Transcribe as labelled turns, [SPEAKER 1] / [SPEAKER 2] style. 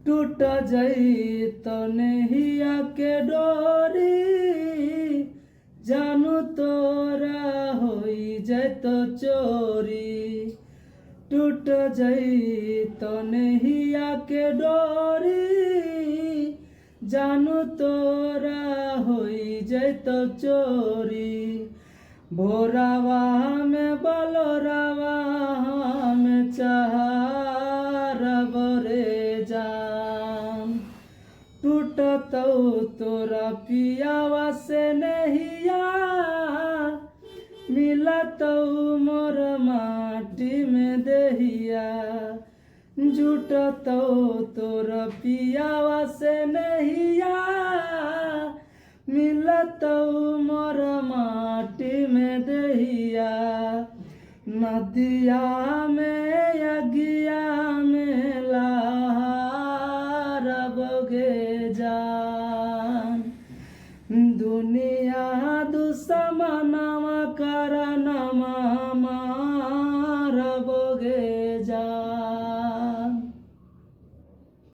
[SPEAKER 1] टूट जाई तो नहिया के डोरी जानू तोरा होई जाए तो चोरी टूट जाई तो नहिया के डोरी जानू तोरा होई जाए तो चोरी भोरावा में बलोरावा में चारब रे जान टूटतौ तोरा पियावा से नहिया मिलतौ मोर माटी में देहिया जुटतौ तोर पियावा से नहिया मिलतौ मोर माटी में देहिया नदिया में अगिया में लहरबगे जान दुनिया दुश्मनमा करनमा मारबगे जान।